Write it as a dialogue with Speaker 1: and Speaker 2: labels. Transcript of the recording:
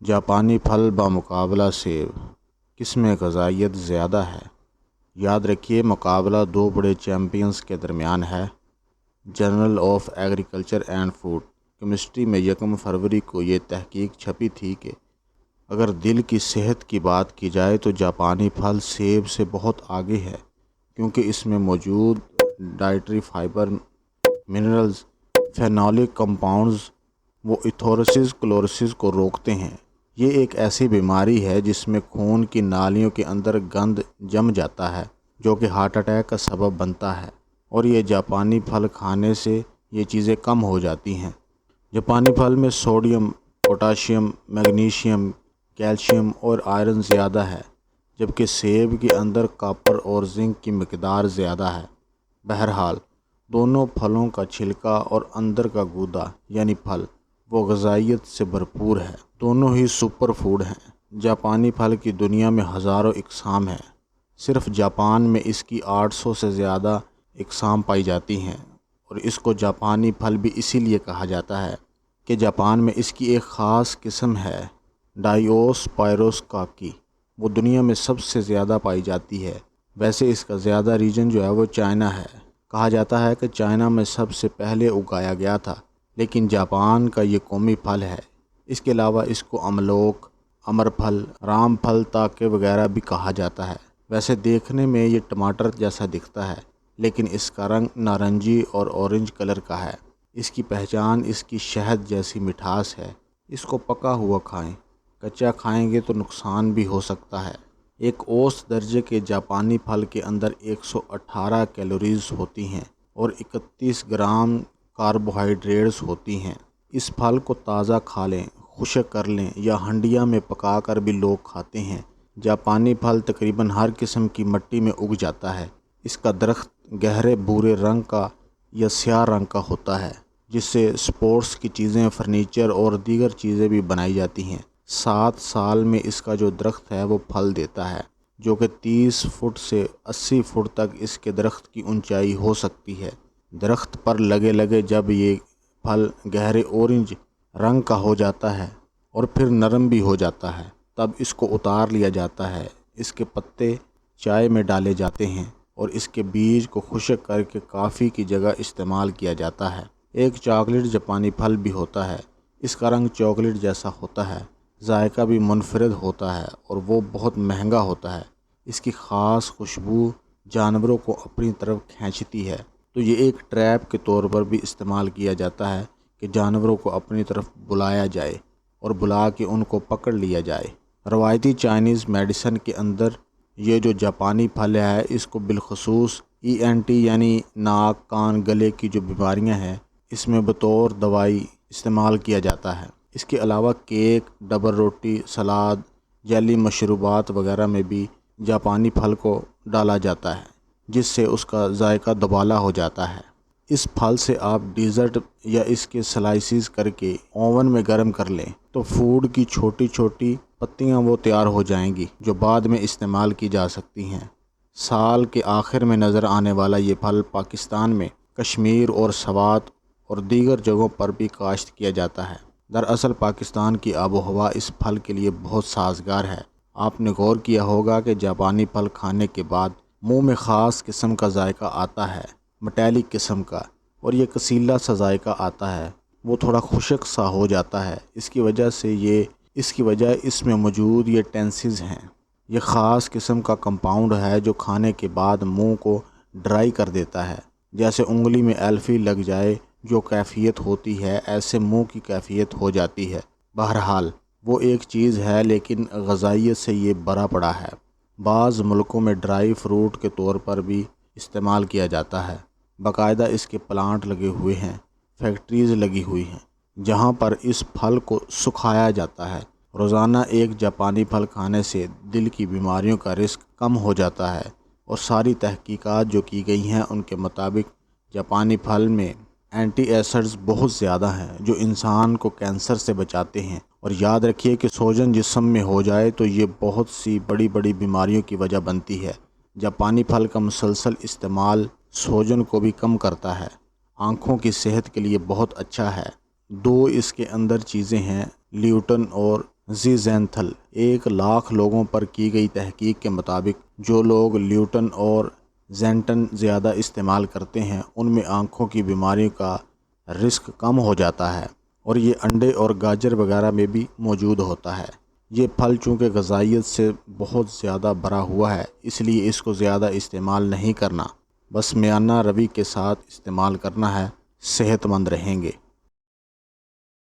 Speaker 1: جاپانی پھل بمقابلہ سیب کس میں غذائیت زیادہ ہے؟ یاد رکھیے، مقابلہ دو بڑے چیمپئنز کے درمیان ہے۔ Journal of agriculture and food chemistry میں 1 فروری کو یہ تحقیق چھپی تھی کہ اگر دل کی صحت کی بات کی جائے تو جاپانی پھل سیب سے بہت آگے ہے، کیونکہ اس میں موجود ڈائٹری فائبر، منرلز، فینولک کمپاؤنڈز وہ ایتھروسکلروسس کلورسس کو روکتے ہیں۔ یہ ایک ایسی بیماری ہے جس میں خون کی نالیوں کے اندر گند جم جاتا ہے، جو کہ ہارٹ اٹیک کا سبب بنتا ہے، اور یہ جاپانی پھل کھانے سے یہ چیزیں کم ہو جاتی ہیں۔ جاپانی پھل میں سوڈیم، پوٹاشیم، میگنیشیم، کیلشیم اور آئرن زیادہ ہے، جبکہ سیب کے اندر کاپر اور زنک کی مقدار زیادہ ہے۔ بہرحال، دونوں پھلوں کا چھلکا اور اندر کا گودا یعنی پھل وہ غذائیت سے بھرپور ہے۔ دونوں ہی سپر فوڈ ہیں۔ جاپانی پھل کی دنیا میں ہزاروں اقسام ہیں۔ صرف جاپان میں اس کی 800 سے زیادہ اقسام پائی جاتی ہیں، اور اس کو جاپانی پھل بھی اسی لیے کہا جاتا ہے کہ جاپان میں اس کی ایک خاص قسم ہے ڈائیوس پائروس کاکی، وہ دنیا میں سب سے زیادہ پائی جاتی ہے۔ ویسے اس کا زیادہ ریجن جو ہے وہ چائنا ہے۔ کہا جاتا ہے کہ چائنا میں سب سے پہلے اگایا گیا تھا، لیکن جاپان کا یہ قومی پھل ہے۔ اس کے علاوہ اس کو املوک، امر پھل، رام پھل تاکے وغیرہ بھی کہا جاتا ہے۔ ویسے دیکھنے میں یہ ٹماٹر جیسا دکھتا ہے، لیکن اس کا رنگ نارنجی اور اورنج کلر کا ہے۔ اس کی پہچان اس کی شہد جیسی مٹھاس ہے۔ اس کو پکا ہوا کھائیں، کچا کھائیں گے تو نقصان بھی ہو سکتا ہے۔ ایک اوسط درجے کے جاپانی پھل کے اندر 118 کیلوریز ہوتی ہیں اور 31 گرام کاربوہائیڈریٹس ہوتی ہیں۔ اس پھل کو تازہ کھا لیں، خشک کر لیں یا ہنڈیا میں پکا کر بھی لوگ کھاتے ہیں۔ جاپانی پھل تقریباً ہر قسم کی مٹی میں اگ جاتا ہے۔ اس کا درخت گہرے بھورے رنگ کا یا سیاہ رنگ کا ہوتا ہے، جس سے سپورٹس کی چیزیں، فرنیچر اور دیگر چیزیں بھی بنائی جاتی ہیں۔ 7 سال میں اس کا جو درخت ہے وہ پھل دیتا ہے، جو کہ 30 فٹ سے 80 فٹ تک اس کے درخت کی اونچائی ہو سکتی ہے۔ درخت پر لگے جب یہ پھل گہرے اورنج رنگ کا ہو جاتا ہے اور پھر نرم بھی ہو جاتا ہے، تب اس کو اتار لیا جاتا ہے۔ اس کے پتے چائے میں ڈالے جاتے ہیں اور اس کے بیج کو خشک کر کے کافی کی جگہ استعمال کیا جاتا ہے۔ ایک چاکلیٹ جاپانی پھل بھی ہوتا ہے۔ اس کا رنگ چاکلیٹ جیسا ہوتا ہے، ذائقہ بھی منفرد ہوتا ہے اور وہ بہت مہنگا ہوتا ہے۔ اس کی خاص خوشبو جانوروں کو اپنی طرف کھینچتی ہے، تو یہ ایک ٹریپ کے طور پر بھی استعمال کیا جاتا ہے کہ جانوروں کو اپنی طرف بلایا جائے اور بلا کے ان کو پکڑ لیا جائے۔ روایتی چائنیز میڈیسن کے اندر یہ جو جاپانی پھل ہے، اس کو بالخصوص ENT یعنی ناک، کان، گلے کی جو بیماریاں ہیں، اس میں بطور دوائی استعمال کیا جاتا ہے۔ اس کے علاوہ کیک، ڈبل روٹی، سلاد، جیلی، مشروبات وغیرہ میں بھی جاپانی پھل کو ڈالا جاتا ہے، جس سے اس کا ذائقہ دوبالا ہو جاتا ہے۔ اس پھل سے آپ ڈیزرٹ یا اس کے سلائسز کر کے اوون میں گرم کر لیں تو فوڈ کی چھوٹی چھوٹی پتیاں وہ تیار ہو جائیں گی، جو بعد میں استعمال کی جا سکتی ہیں۔ سال کے آخر میں نظر آنے والا یہ پھل پاکستان میں کشمیر اور سوات اور دیگر جگہوں پر بھی کاشت کیا جاتا ہے۔ دراصل پاکستان کی آب و ہوا اس پھل کے لیے بہت سازگار ہے۔ آپ نے غور کیا ہوگا کہ جاپانی پھل کھانے کے بعد منہ میں خاص قسم کا ذائقہ آتا ہے، مٹیلک قسم کا، اور یہ کسیلا سا ذائقہ آتا ہے، وہ تھوڑا خشک سا ہو جاتا ہے۔ اس کی وجہ اس میں موجود یہ ٹینسز ہیں۔ یہ خاص قسم کا کمپاؤنڈ ہے جو کھانے کے بعد منہ کو ڈرائی کر دیتا ہے۔ جیسے انگلی میں ایلفی لگ جائے جو کیفیت ہوتی ہے، ایسے منہ کی کیفیت ہو جاتی ہے۔ بہرحال وہ ایک چیز ہے، لیکن غذائیت سے یہ بھرا پڑا ہے۔ بعض ملکوں میں ڈرائی فروٹ کے طور پر بھی استعمال کیا جاتا ہے۔ باقاعدہ اس کے پلانٹ لگے ہوئے ہیں، فیکٹریز لگی ہوئی ہیں جہاں پر اس پھل کو سکھایا جاتا ہے۔ روزانہ ایک جاپانی پھل کھانے سے دل کی بیماریوں کا رسک کم ہو جاتا ہے، اور ساری تحقیقات جو کی گئی ہیں ان کے مطابق جاپانی پھل میں اینٹی ایسڈز بہت زیادہ ہیں جو انسان کو کینسر سے بچاتے ہیں۔ اور یاد رکھیے کہ سوجن جسم میں ہو جائے تو یہ بہت سی بڑی بڑی بیماریوں کی وجہ بنتی ہے۔ جاپانی پھل کا مسلسل استعمال سوجن کو بھی کم کرتا ہے، آنکھوں کی صحت کے لیے بہت اچھا ہے۔ 2 اس کے اندر چیزیں ہیں، لیوٹن اور زیزینتھل 1,00,000 لوگوں پر کی گئی تحقیق کے مطابق جو لوگ لیوٹن اور زینٹن زیادہ استعمال کرتے ہیں ان میں آنکھوں کی بیماریوں کا رسک کم ہو جاتا ہے، اور یہ انڈے اور گاجر وغیرہ میں بھی موجود ہوتا ہے۔ یہ پھل چونکہ غذائیت سے بہت زیادہ بھرا ہوا ہے، اس لیے اس کو زیادہ استعمال نہیں کرنا، بس میانہ روی کے ساتھ استعمال کرنا ہے، صحت مند رہیں گے۔